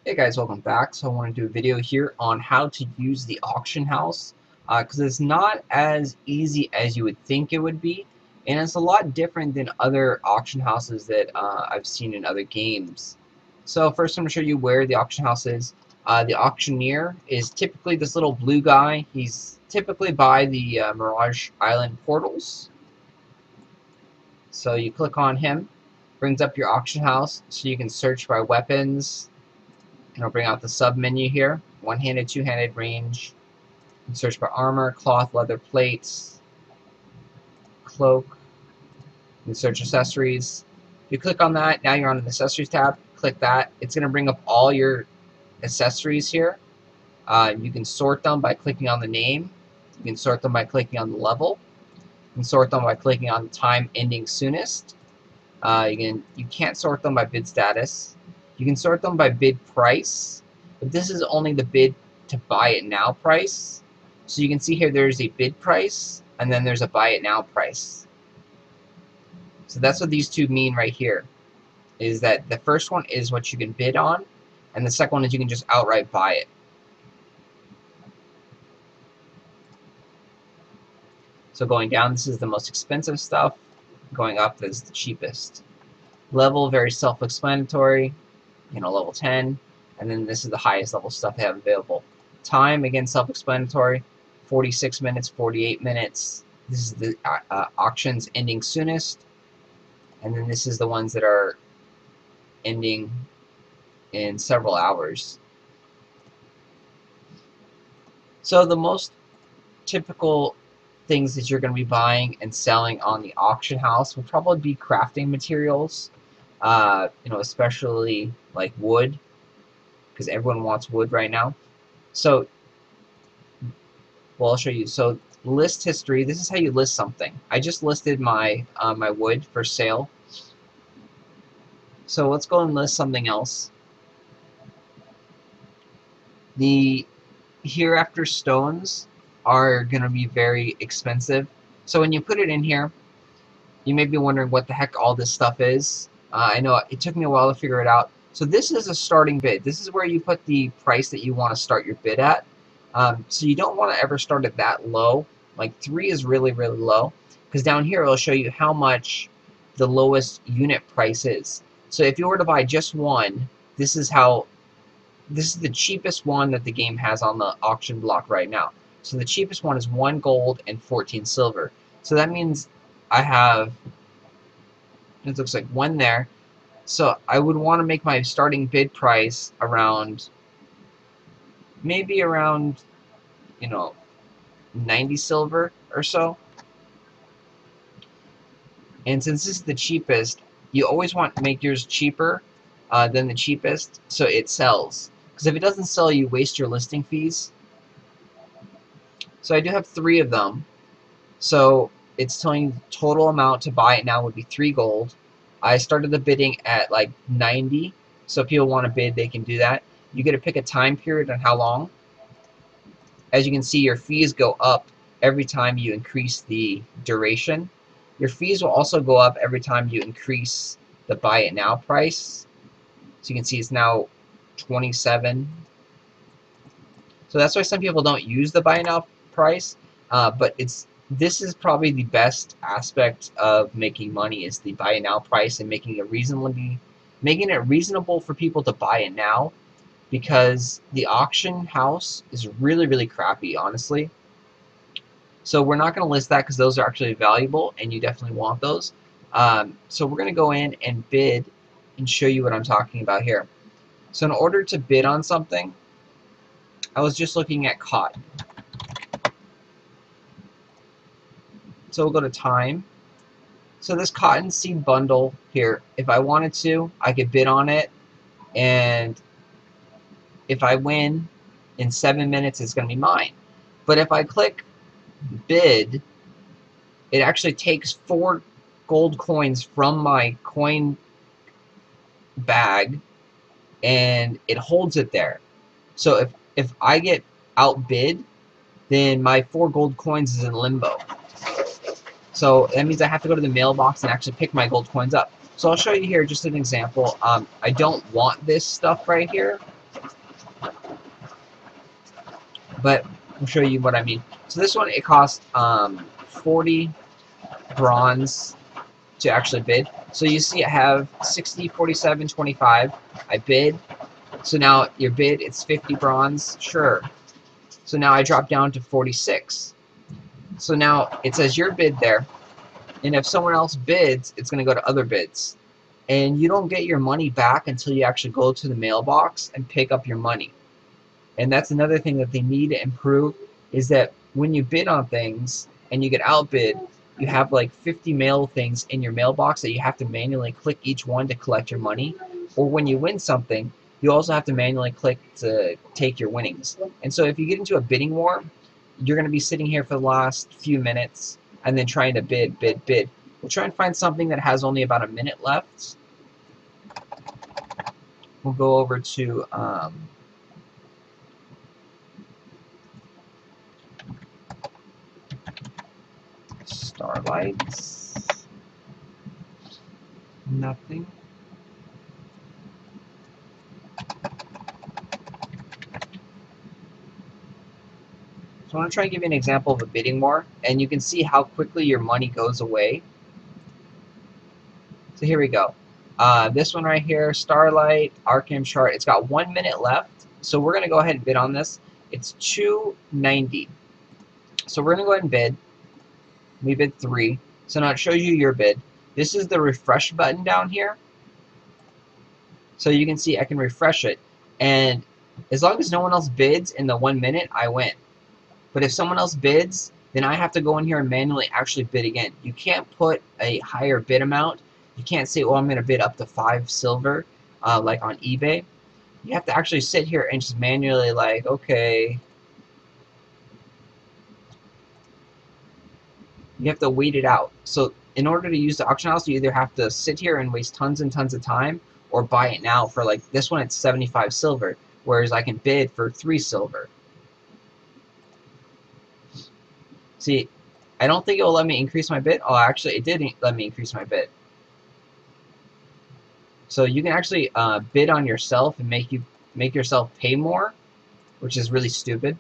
Hey guys, welcome back. So I want to do a video here on how to use the auction house because it's not as easy as you would think it would be, and it's a lot different than other auction houses that I've seen in other games. So first I'm going to show you where the auction house is. The Auctioneer is typically this little blue guy. He's typically by the Mirage Island portals. So you click on him, brings up your auction house so you can search by weapons. And I'll bring out the sub menu here. One-handed, two-handed range. You can search by armor, cloth, leather plates, cloak. You can search accessories. If you click on that, now you're on the accessories tab. Click that. It's going to bring up all your accessories here. You can sort them by clicking on the name. You can sort them by clicking on the level. You can sort them by clicking on the time ending soonest. You can't sort them by bid status. You can sort them by bid price, but this is only the bid to buy it now price. So you can see here there's a bid price, and then there's a buy it now price. So that's what these two mean right here, is that the first one is what you can bid on, and the second one is you can just outright buy it. So going down, this is the most expensive stuff. Going up is the cheapest. Level, very self-explanatory. Level 10, and then this is the highest level stuff they have available. Time, again, self-explanatory, 46 minutes, 48 minutes. This is the auctions ending soonest, and then this is the ones that are ending in several hours. So the most typical things that you're going to be buying and selling on the auction house will probably be crafting materials. Especially like wood, because everyone wants wood right now. So, well, I'll show you. So, list history. This is how you list something. I just listed my my wood for sale. So let's go and list something else. The hereafter stones are going to be very expensive. So when you put it in here, you may be wondering what the heck all this stuff is. I know it took me a while to figure it out. So this is a starting bid. This is where you put the price that you want to start your bid at. So you don't want to ever start at that low. Like 3 is really, really low. Because down here it'll show you how much the lowest unit price is. So if you were to buy just one, this is the cheapest one that the game has on the auction block right now. So the cheapest one is 1 gold and 14 silver. So that means I have, it looks like 1 there. So I would want to make my starting bid price around, maybe around, 90 silver or so. And since this is the cheapest, you always want to make yours cheaper than the cheapest so it sells. Because if it doesn't sell, you waste your listing fees. So I do have 3 of them. So it's telling you the total amount to buy it now would be 3 gold. I started the bidding at like 90, so if people want to bid, they can do that. You get to pick a time period on how long. As you can see, your fees go up every time you increase the duration. Your fees will also go up every time you increase the buy it now price. So you can see it's now 27. So that's why some people don't use the buy it now price, but this is probably the best aspect of making money, is the buy it now price and making it reasonable for people to buy it now, because the auction house is really, really crappy, honestly. So we're not going to list that because those are actually valuable and you definitely want those. So we're going to go in and bid and show you what I'm talking about here. So in order to bid on something, I was just looking at cotton. So we'll go to time. So this cotton seed bundle here, if I wanted to, I could bid on it, and if I win in 7 minutes, it's going to be mine. But if I click bid, it actually takes 4 gold coins from my coin bag and it holds it there. So if I get outbid, then my 4 gold coins is in limbo. So that means I have to go to the mailbox and actually pick my gold coins up. So I'll show you here just an example. I don't want this stuff right here. but I'll show you what I mean. So this one, it costs 40 bronze to actually bid. So you see I have 60, 47, 25. I bid. So now your bid, it's 50 bronze. Sure. So now I drop down to 46. So now it says your bid there. And if someone else bids, it's going to go to other bids. And you don't get your money back until you actually go to the mailbox and pick up your money. And that's another thing that they need to improve, is that when you bid on things and you get outbid, you have like 50 mail things in your mailbox that you have to manually click each one to collect your money. Or when you win something, you also have to manually click to take your winnings. And so if you get into a bidding war, you're going to be sitting here for the last few minutes and then trying to bid. We'll try and find something that has only about a minute left. We'll go over to Starlights. Nothing. So I want to try and give you an example of a bidding war, and you can see how quickly your money goes away. So here we go. This one right here, Starlight, Archeage chart, it's got 1 minute left. So we're going to go ahead and bid on this. It's 290. So we're going to go ahead and bid. We bid 3. So now it shows you your bid. This is the refresh button down here. So you can see I can refresh it. And as long as no one else bids in the 1 minute, I win. But if someone else bids, then I have to go in here and manually actually bid again. You can't put a higher bid amount. You can't say, oh, I'm going to bid up to 5 silver, like on eBay. You have to actually sit here and just manually like, okay. You have to wait it out. So in order to use the auction house, you either have to sit here and waste tons and tons of time, or buy it now for, like, this one it's 75 silver, whereas I can bid for 3 silver. See, I don't think it will let me increase my bid. Oh, actually, it did let me increase my bid. So you can actually bid on yourself and make yourself pay more, which is really stupid.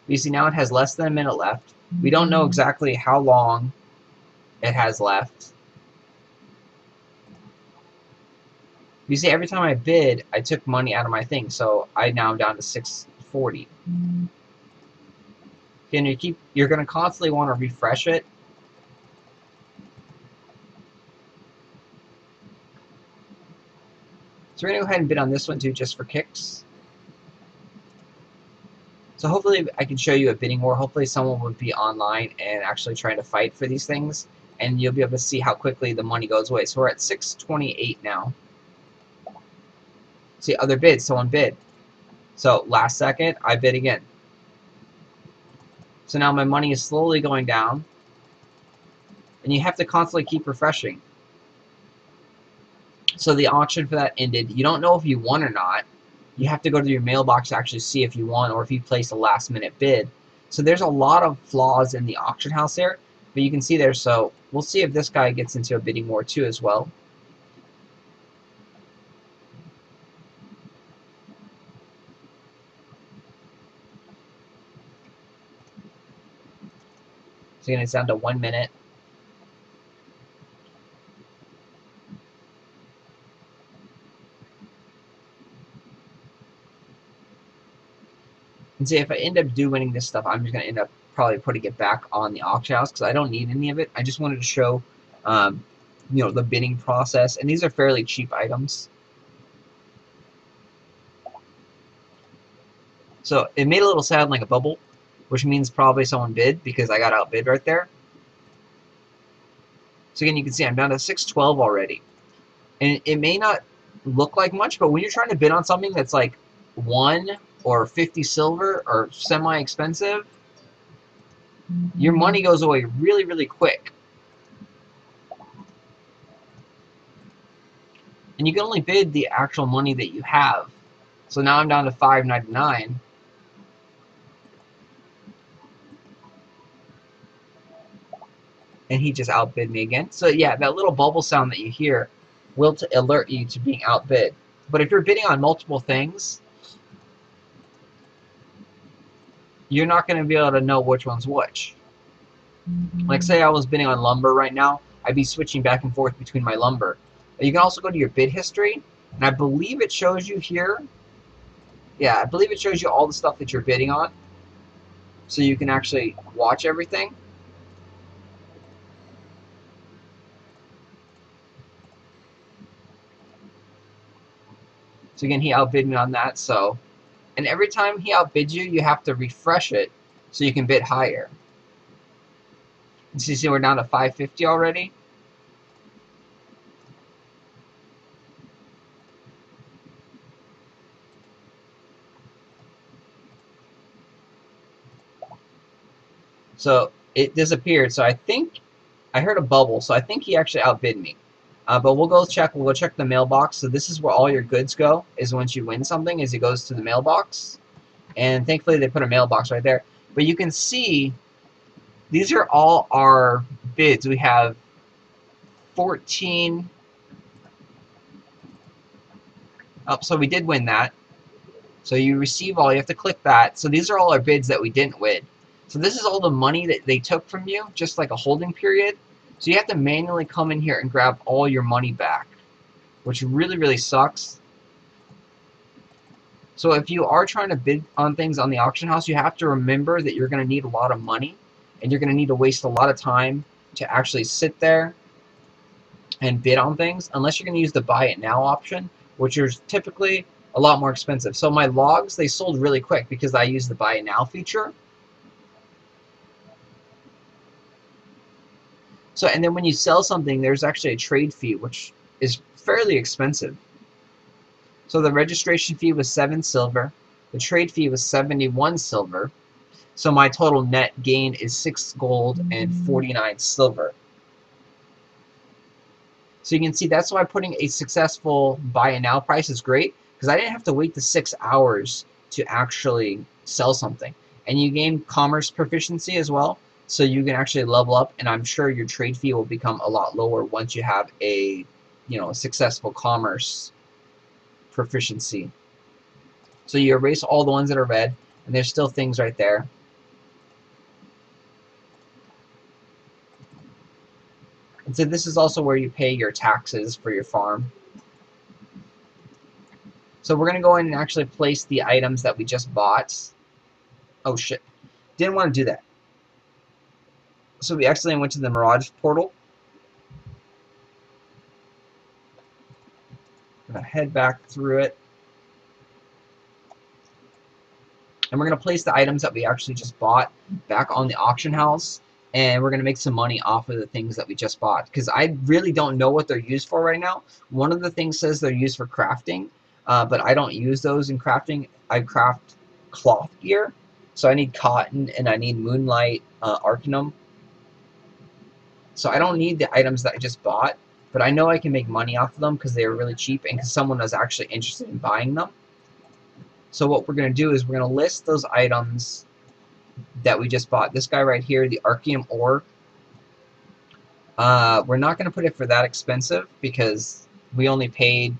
You see, now it has less than a minute left. We don't know exactly how long it has left. You see, every time I bid, I took money out of my thing, so I now am down to 640. And you're going to constantly want to refresh it. So we're going to go ahead and bid on this one too, just for kicks. So hopefully I can show you a bidding war. Hopefully someone would be online and actually trying to fight for these things, and you'll be able to see how quickly the money goes away. So we're at 628 now. See, other bids, someone bid. So last second, I bid again. So now my money is slowly going down, and you have to constantly keep refreshing. So the auction for that ended. You don't know if you won or not. You have to go to your mailbox to actually see if you won or if you placed a last minute bid. So there's a lot of flaws in the auction house there, but you can see there. So we'll see if this guy gets into a bidding war too as well. So again, it's down to 1 minute. And see, if I end up winning this stuff, I'm just going to end up probably putting it back on the auction house because I don't need any of it. I just wanted to show, you know, the bidding process. And these are fairly cheap items. So it made a little sound like a bubble, which means probably someone bid because I got outbid right there. So again, you can see I'm down to 612 already. And it may not look like much, but when you're trying to bid on something that's like 1 or 50 silver or semi-expensive, your money goes away really, really quick. And you can only bid the actual money that you have. So now I'm down to 599. And he just outbid me again. So yeah, that little bubble sound that you hear will alert you to being outbid. But if you're bidding on multiple things, you're not going to be able to know which one's which. Like say I was bidding on lumber right now, I'd be switching back and forth between my lumber. You can also go to your bid history, and I believe it shows you here. Yeah, I believe it shows you all the stuff that you're bidding on, so you can actually watch everything. So again, he outbid me on that, so... And every time he outbids you, you have to refresh it so you can bid higher. And so you see we're down to 550 already. So it disappeared. So I think I heard a bubble. So I think he actually outbid me. But we'll go check. We'll go check the mailbox. So this is where all your goods go. Is once you win something, is it goes to the mailbox. And thankfully they put a mailbox right there. But you can see these are all our bids. We have 14. Oh, so we did win that. So you receive all. You have to click that. So these are all our bids that we didn't win. So this is all the money that they took from you, just like a holding period. So you have to manually come in here and grab all your money back, which really, really sucks. So if you are trying to bid on things on the auction house, you have to remember that you're going to need a lot of money, and you're going to need to waste a lot of time to actually sit there and bid on things, unless you're going to use the buy it now option, which is typically a lot more expensive. So my logs, they sold really quick because I used the buy it now feature. So, and then when you sell something, there's actually a trade fee, which is fairly expensive. So the registration fee was 7 silver. The trade fee was 71 silver. So my total net gain is 6 gold and 49 silver. So you can see that's why putting a successful buy it now price is great, because I didn't have to wait the 6 hours to actually sell something. And you gain commerce proficiency as well. So you can actually level up, and I'm sure your trade fee will become a lot lower once you have a, successful commerce proficiency. So you erase all the ones that are red, and there's still things right there. And so this is also where you pay your taxes for your farm. So we're going to go in and actually place the items that we just bought. Oh shit. Didn't want to do that. So we accidentally went to the Mirage portal. I'm going to head back through it. And we're going to place the items that we actually just bought back on the auction house. And we're going to make some money off of the things that we just bought. Because I really don't know what they're used for right now. One of the things says they're used for crafting. But I don't use those in crafting. I craft cloth gear. So I need cotton and I need moonlight arcanum. So I don't need the items that I just bought, but I know I can make money off of them because they are really cheap and because someone was actually interested in buying them. So what we're going to do is we're going to list those items that we just bought. This guy right here, the Archeum ore. We're not going to put it for that expensive because we only paid,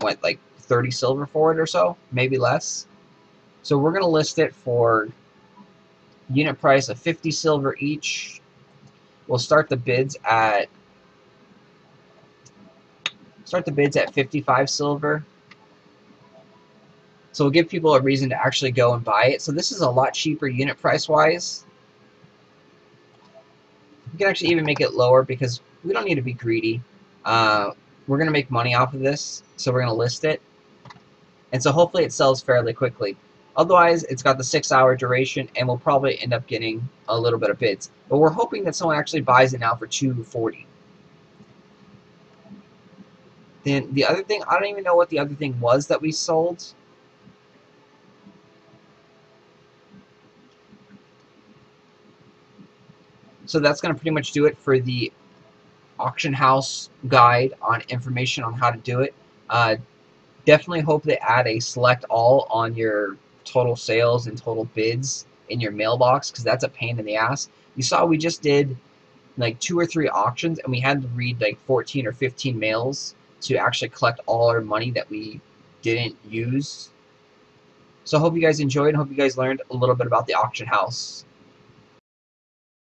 what, like 30 silver for it or so? Maybe less. So we're going to list it for unit price of 50 silver each. We'll start the bids at 55 silver. So we'll give people a reason to actually go and buy it. So this is a lot cheaper unit price wise. We can actually even make it lower because we don't need to be greedy. We're going to make money off of this, so we're going to list it. And so hopefully it sells fairly quickly. Otherwise, it's got the 6-hour duration, and we'll probably end up getting a little bit of bids. But we're hoping that someone actually buys it now for 240. Then the other thing, I don't even know what the other thing was that we sold. So that's going to pretty much do it for the auction house guide on information on how to do it. Definitely hope they add a select all on your total sales and total bids in your mailbox, because that's a pain in the ass. You saw we just did like 2 or 3 auctions and we had to read like 14 or 15 mails to actually collect all our money that we didn't use. So I hope you guys enjoyed and hope you guys learned a little bit about the auction house.